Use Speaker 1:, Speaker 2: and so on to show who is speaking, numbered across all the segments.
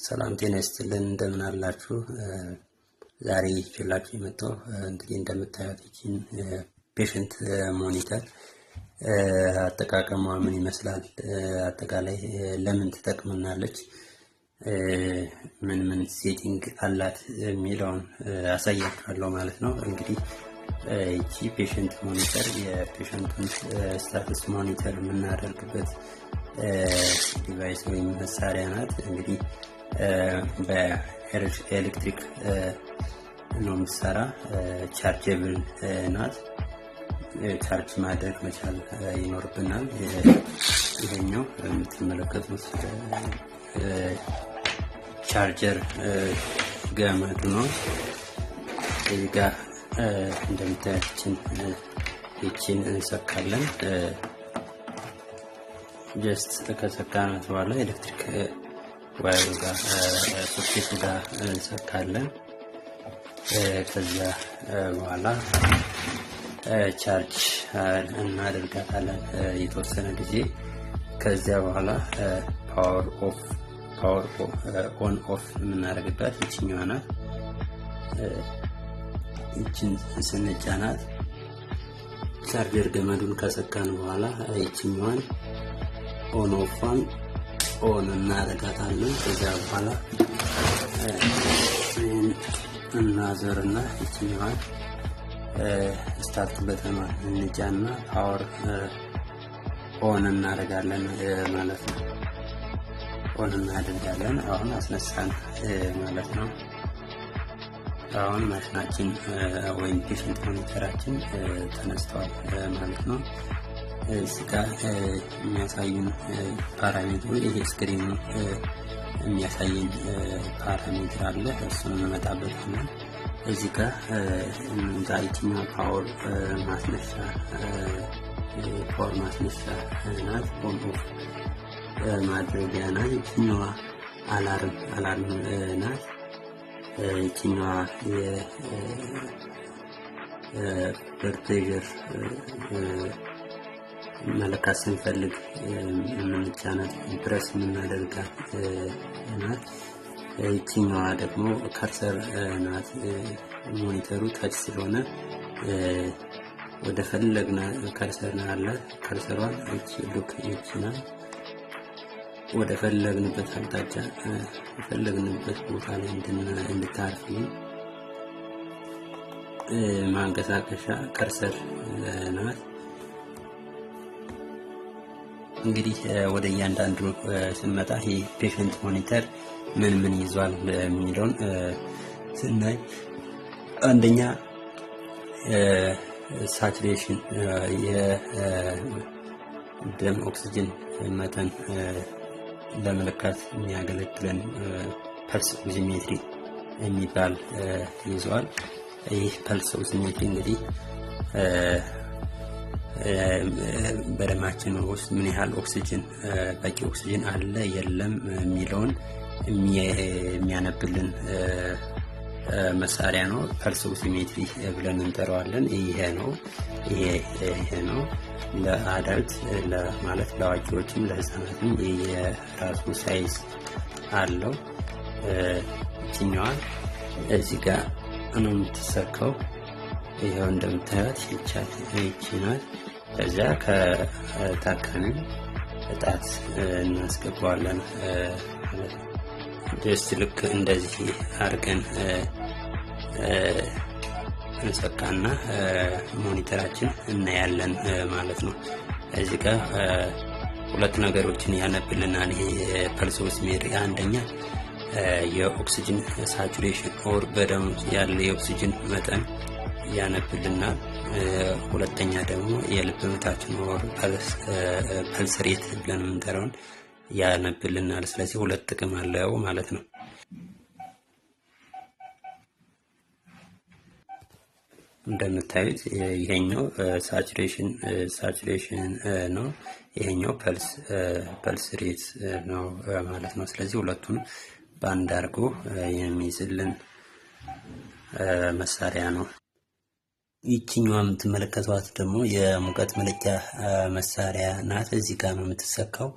Speaker 1: ሰላም ጤና ይስጥልን እንደምን አላችሁ? ዛሬ ይዤላችሁ የመጣው እንግዲህ እንደምታዩት ይቺን ፔሸንት ሞኒተር አጠቃቀሟ ምን ይመስላል፣ አጠቃላይ ለምን ትጠቅመናለች፣ ምን ሴቲንግ አላት የሚለውን አሳያችኋለሁ ማለት ነው። እንግዲህ ይቺ ፔሸንት ሞኒተር የፔሸንቱን ስታተስ ሞኒተር የምናደርግበት ዲቫይስ ወይም መሳሪያ ናት። እንግዲህ በኤሌክትሪክ ነው የምትሰራ፣ ቻርጀብል ናት። ቻርጅ ማድረግ መቻል ይኖርብናል። ይሄኛው የምትመለከቱት ቻርጀር ገመዱ ነው። እዚህ ጋር እንደምታዩት ይቺን እንሰካለን። ጀስት ከሰካናት በኋላ ኤሌክትሪክ ዋይሩ ጋር ሶኬቱ ጋር እንሰካለን። ከዛ በኋላ ቻርጅ እናደርጋታለን የተወሰነ ጊዜ። ከዚያ በኋላ ፓወር ኦን ኦፍ የምናደርግባት ይችኛዋ ናት። ይችን ስንጫናት ቻርጀር ገመዱን ከሰካን በኋላ ይችኛዋን ኦን ኦፋን ኦን እናደርጋታለን። ከዚያ በኋላ እናዞርና ይችኛዋን ስታርት በተኗን እንጫና ፓወር ኦን እናደርጋለን ማለት ነው። ኦን እናደርጋለን። አሁን አስነሳን ማለት ነው። አሁን ማሽናችን ወይም ፔሸንት ሞኒተራችን ተነስተዋል ማለት ነው። እዚህ ጋር የሚያሳዩን ፓራሜትሩ ይሄ ስክሪኑ የሚያሳየን ፓራሜትር አለ። እሱን እንመጣበታለን። እዚህ ጋር ዛይቲኛ ፓወር ማስነሻ ናት። ኦን ኦፍ ማድረጊያ ናት። ይችኛዋ አላርም ናት። ይችኛዋ የብለድ ፕሬሸር መለካት ስንፈልግ የምንጫናት ፕረስ የምናደርጋት ናት። ይችኛዋ ደግሞ ከርሰር ናት። ሞኒተሩ ታች ስለሆነ ወደ ፈለግና ከርሰር አላት። ከርሰሯን ይቺ ናት። ወደ ፈለግንበት አቅጣጫ የፈለግንበት ቦታ ላይ እንድታርፍ ማንቀሳቀሻ ከርሰር ናት። እንግዲህ ወደ እያንዳንዱ ስንመጣ ይሄ ፔሸንት ሞኒተር ምን ይዟል የሚለውን ስናይ አንደኛ ሳቹሬሽን የደም ኦክሲጅን መጠን ለመለካት የሚያገለግለን ፐልስ ኦክሲሜትሪ የሚባል ይዟል። ይህ ፐልስ ኦክሲሜትሪ እንግዲህ በደማችን ውስጥ ምን ያህል ኦክሲጅን በቂ ኦክሲጅን አለ የለም የሚለውን የሚያነብልን መሳሪያ ነው። ፐልስ ኦክሲሜትሪ ብለን እንጠራዋለን። ይሄ ነው ለአዳልት ማለት ለአዋቂዎችም ለህፃናትም የራሱ ሳይዝ አለው። ይችኛዋን እዚህ ጋር ነው የምትሰካው። ይሄው እንደምታዩት ይችናል። ከዛ ከታካሚው እጣት እናስገባዋለን ማለት ነው። ጀስት ልክ እንደዚህ አድርገን እንሰካና ሞኒተራችን እናያለን ማለት ነው። እዚህ ጋር ሁለት ነገሮችን ያነብልናል ይሄ ፐልስ ኦክሲሜትሪ። አንደኛ የኦክሲጅን ሳቹሬሽን ኦር በደም ያለ የኦክሲጅን መጠን ያነብልናል። ሁለተኛ ደግሞ የልብ ምታችን ኦር ፐልስ ሬት ብለን የምንጠራውን ያነብልናል። ስለዚህ ሁለት ጥቅም አለው ማለት ነው። እንደምታዩት ይሄኛው ሳቹሬሽን ነው፣ ይሄኛው ፐልስ ሬት ነው ማለት ነው። ስለዚህ ሁለቱን በአንድ አድርጎ የሚይዝልን መሳሪያ ነው። ይችኛዋ የምትመለከቷት ደግሞ የሙቀት መለኪያ መሳሪያ ናት። እዚህ ጋር ነው የምትሰካው።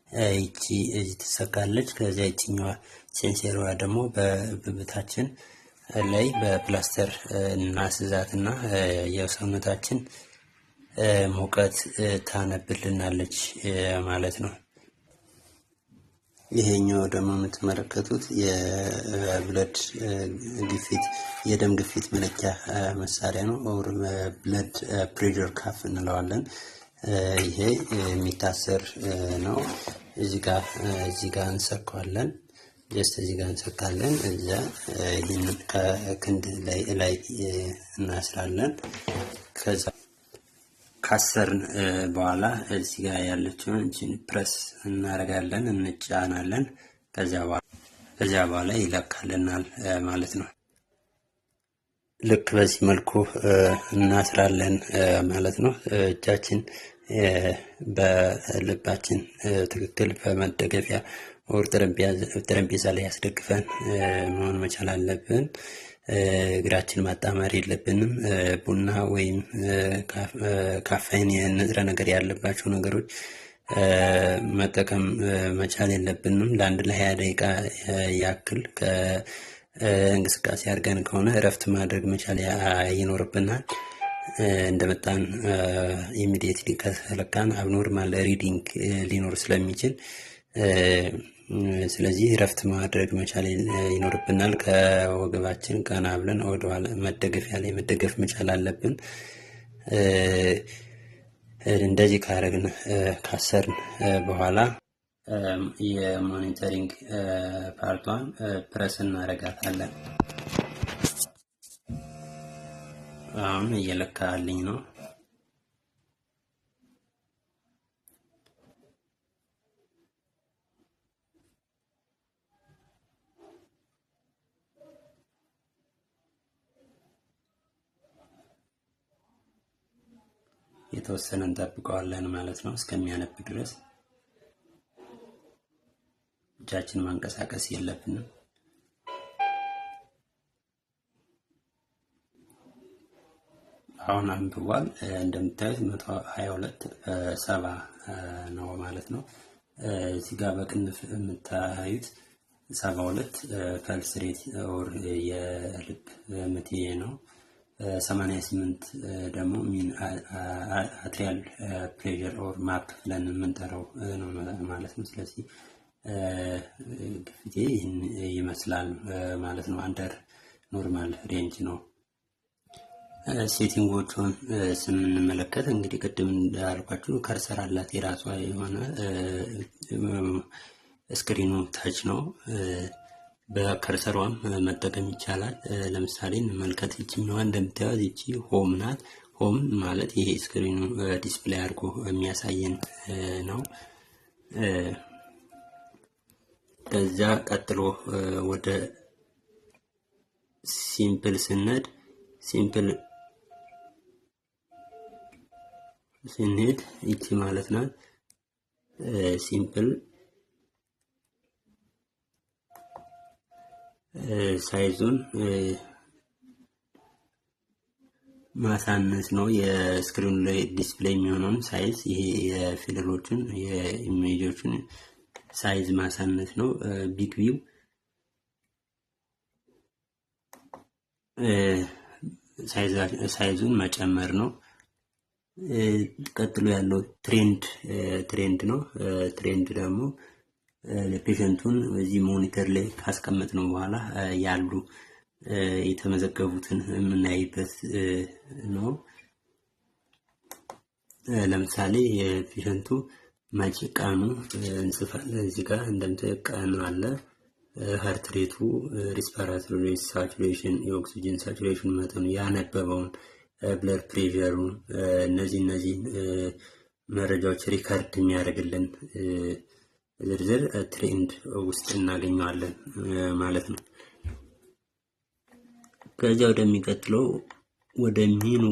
Speaker 1: ይቺ እዚህ ትሰካለች። ከዚያ ይችኛዋ ሴንሴሯ ደግሞ በብብታችን ላይ በፕላስተር እናስዛትና የሰውነታችን ሙቀት ታነብልናለች ማለት ነው። ይሄኛው ደግሞ የምትመለከቱት የብለድ ግፊት የደም ግፊት መለኪያ መሳሪያ ነው። ኦር ብለድ ፕሬሸር ካፍ እንለዋለን። ይሄ የሚታሰር ነው። እዚህ ጋር እንሰካዋለን። ጀስት እዚህ ጋር እንሰካለን። እዛ ይህንን ከክንድ ላይ እናስራለን። ከዛ ካሰርን በኋላ እዚህ ጋር ያለችውን እቺን ፕረስ እናደርጋለን፣ እንጫናለን። ከዚያ በኋላ ይለካልናል ማለት ነው። ልክ በዚህ መልኩ እናስራለን ማለት ነው። እጃችን በልባችን ትክክል በመደገፊያ ወር ጠረጴዛ ላይ ያስደግፈን መሆን መቻል አለብን። እግራችን ማጣመር የለብንም። ቡና ወይም ካፌን የንጥረ ነገር ያለባቸው ነገሮች መጠቀም መቻል የለብንም። ለአንድ ለ20 ደቂቃ ያክል ከእንቅስቃሴ አድርገን ከሆነ እረፍት ማድረግ መቻል ይኖርብናል። እንደመጣን ኢሚዲየትሊ ከተለካን አብኖርማል ሪዲንግ ሊኖር ስለሚችል ስለዚህ እረፍት ማድረግ መቻል ይኖርብናል። ከወገባችን ቀና ብለን ወደኋላ መደገፊያ ላይ መደገፍ መቻል አለብን። እንደዚህ ካረግን ካሰርን በኋላ የሞኒተሪንግ ፓርቷን ፕረስ እናረጋታለን። አሁን እየለካልኝ ነው። የተወሰነ እንጠብቀዋለን ማለት ነው እስከሚያነብ ድረስ። እጃችን ማንቀሳቀስ የለብንም። አሁን አንብቧል። እንደምታዩት 122/70 ነው ማለት ነው። እዚህ ጋር በቅንፍ የምታዩት 72 ፐልስ ሬት ኦር የልብ ምት ነው። 88 ደግሞ ሚን አትሪያል ፕሬሸር ኦር ማፕ ብለን የምንጠራው ነው ማለት ነው። ስለዚህ ግፊቴ ይህን ይመስላል ማለት ነው። አንደር ኖርማል ሬንጅ ነው። ሴቲንጎቹን ስንመለከት እንግዲህ ቅድም እንዳልኳችሁ ከርሰር አላት የራሷ የሆነ ስክሪኑ ታች ነው። በከርሰሯም መጠቀም ይቻላል። ለምሳሌ እንመልከት። ይችኛዋ እንደምታዩት ይቺ ሆም ናት። ሆም ማለት ይሄ ስክሪኑ ዲስፕሌይ አድርጎ የሚያሳየን ነው። ከዛ ቀጥሎ ወደ ሲምፕል ስንሄድ ይቺ ማለት ናት ሲምፕል ሳይዙን ማሳነስ ነው። የስክሪኑ ላይ ዲስፕሌይ የሚሆነውን ሳይዝ ይሄ የፊደሎችን የኢሜጆችን ሳይዝ ማሳነስ ነው። ቢግ ቪው ሳይዙን መጨመር ነው። ቀጥሎ ያለው ትሬንድ ነው። ትሬንድ ደግሞ ፔሸንቱን በዚህ ሞኒተር ላይ ካስቀመጥነው በኋላ ያሉ የተመዘገቡትን የምናይበት ነው። ለምሳሌ የፔሸንቱ መቼ ቀኑ እንጽፋለን። እዚህ ጋር እንደምታዩት ቀኑ አለ። ሃርት ሬቱ፣ ሪስፓራቶሪ ሬት፣ ሳቹሬሽን፣ የኦክሲጅን ሳቹሬሽን መጠኑ፣ ያነበበውን ብለድ ፕሬሸሩን እነዚህ መረጃዎች ሪከርድ የሚያደርግልን ዝርዝር ትሬንድ ውስጥ እናገኘዋለን ማለት ነው። ከዚያ ወደሚቀጥለው ወደ ሚኑ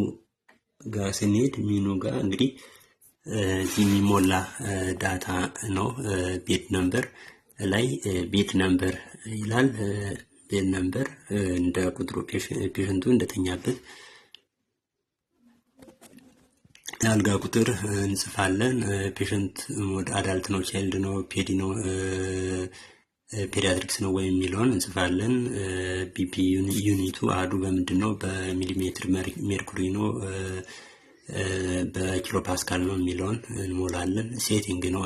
Speaker 1: ጋር ስንሄድ ሚኑ ጋር እንግዲህ የሚሞላ ዳታ ነው። ቤት ነምበር ላይ ቤት ነምበር ይላል። ቤት ነምበር እንደ ቁጥሩ ፔሸንቱ እንደተኛበት የአልጋ ቁጥር እንጽፋለን። ፔሸንት ሞድ አዳልት ነው፣ ቻይልድ ነው፣ ፔዲ ነው፣ ፔዲያትሪክስ ነው ወይ የሚለውን እንጽፋለን። ቢፒ ዩኒቱ አሃዱ በምንድን ነው? በሚሊሜትር ሜርኩሪ ነው በኪሎ ፓስካል ነው የሚለውን እንሞላለን። ሴቲንግ ነው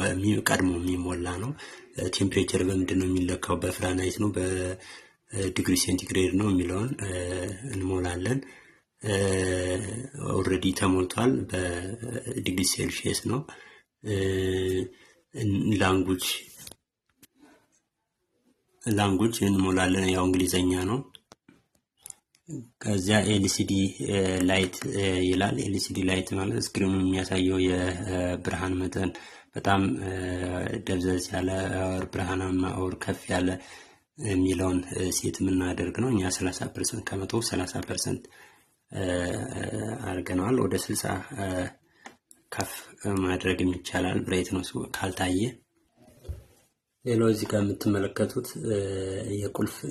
Speaker 1: ቀድሞ የሚሞላ ነው። ቴምፕሬቸር በምንድን ነው የሚለካው? በፍራናይት ነው በዲግሪ ሴንቲግሬድ ነው የሚለውን እንሞላለን። ኦልሬዲ ተሞልቷል። በዲግሪ ሴልሺየስ ነው። ላንጉጅ እንሞላለን። ያው እንግሊዘኛ ነው። ከዚያ ኤልሲዲ ላይት ይላል። ኤልሲዲ ላይት ማለት ስክሪኑ የሚያሳየው የብርሃን መጠን በጣም ደብዘዝ ያለ ብርሃናማ ኦር ከፍ ያለ የሚለውን ሴት የምናደርግ ነው። እኛ 30% ከመቶ 30% አድርገነዋል። ወደ 60 ከፍ ማድረግ ይቻላል ብራይትነሱ ካልታየ። ሌላው እዚህ ጋር የምትመለከቱት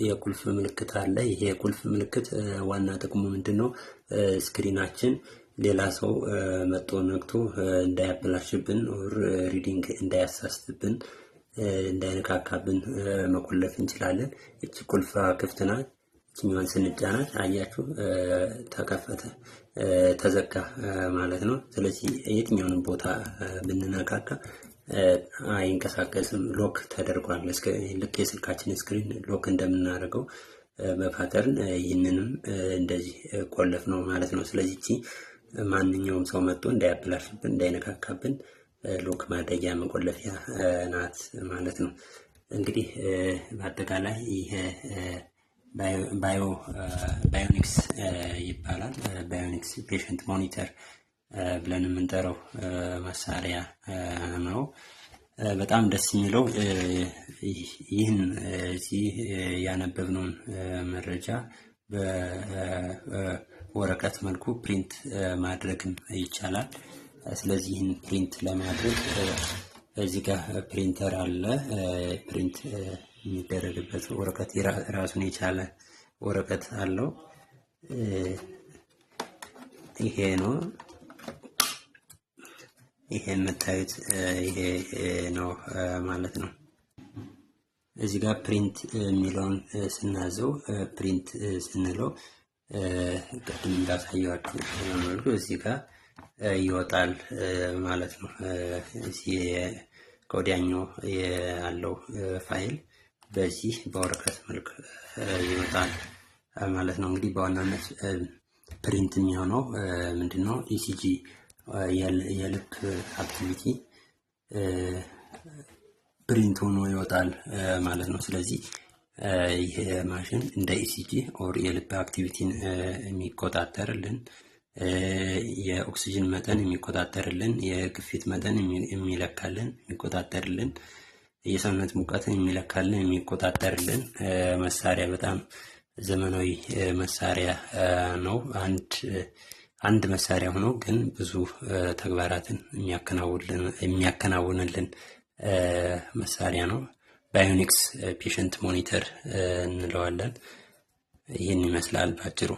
Speaker 1: የቁልፍ ምልክት አለ። ይሄ የቁልፍ ምልክት ዋና ጥቅሙ ምንድነው? ስክሪናችን ሌላ ሰው መጥቶ ነክቶ እንዳያበላሽብን ኦር ሪዲንግ እንዳያሳስትብን እንዳይነካካብን መቆለፍ እንችላለን። እቺ ቁልፍ ክፍት ናት። እቺኛዋን ስንጫናት አያችሁ ተከፈተ ተዘጋ ማለት ነው። ስለዚህ የትኛውንም ቦታ ብንነካካ አይንቀሳቀስም፣ ሎክ ተደርጓል። ልክ የስልካችን ስክሪን ሎክ እንደምናደርገው በፓተርን ይህንንም እንደዚህ ቆለፍ ነው ማለት ነው። ስለዚህ እቺ ማንኛውም ሰው መጥቶ እንዳያበላሽብን እንዳይነካካብን ሎክ ማድረጊያ መቆለፊያ ናት ማለት ነው። እንግዲህ በአጠቃላይ ይሄ ባዮኒክስ ይባላል። ባዮኒክስ ፔሸንት ሞኒተር ብለን የምንጠራው መሳሪያ ነው። በጣም ደስ የሚለው ይህን እዚህ ያነበብነውን መረጃ በወረቀት መልኩ ፕሪንት ማድረግም ይቻላል። ስለዚህ ይህን ፕሪንት ለማድረግ እዚህ ጋር ፕሪንተር አለ። ፕሪንት የሚደረግበት ወረቀት ራሱን የቻለ ወረቀት አለው። ይሄ ነው። ይሄ የምታዩት ይሄ ነው ማለት ነው። እዚህ ጋር ፕሪንት የሚለውን ስናዘው ፕሪንት ስንለው ቅድም እንዳሳየዋችሁ መልኩ እዚህ ጋር ይወጣል ማለት ነው። እዚህ ከወዲያኛው ያለው ፋይል በዚህ በወረቀት መልክ ይወጣል ማለት ነው። እንግዲህ በዋናነት ፕሪንት የሚሆነው ምንድነው? ኢሲጂ የልብ አክቲቪቲ ፕሪንት ሆኖ ይወጣል ማለት ነው። ስለዚህ ይሄ ማሽን እንደ ኢሲጂ ኦር የልብ አክቲቪቲን የሚቆጣጠርልን፣ የኦክሲጅን መጠን የሚቆጣጠርልን፣ የግፊት መጠን የሚለካልን የሚቆጣጠርልን፣ የሰውነት ሙቀትን የሚለካልን የሚቆጣጠርልን መሳሪያ በጣም ዘመናዊ መሳሪያ ነው። አንድ መሳሪያ ሆኖ ግን ብዙ ተግባራትን የሚያከናውንልን መሳሪያ ነው። ባዮኒክስ ፔሸንት ሞኒተር እንለዋለን። ይህን ይመስላል ባጭሩ።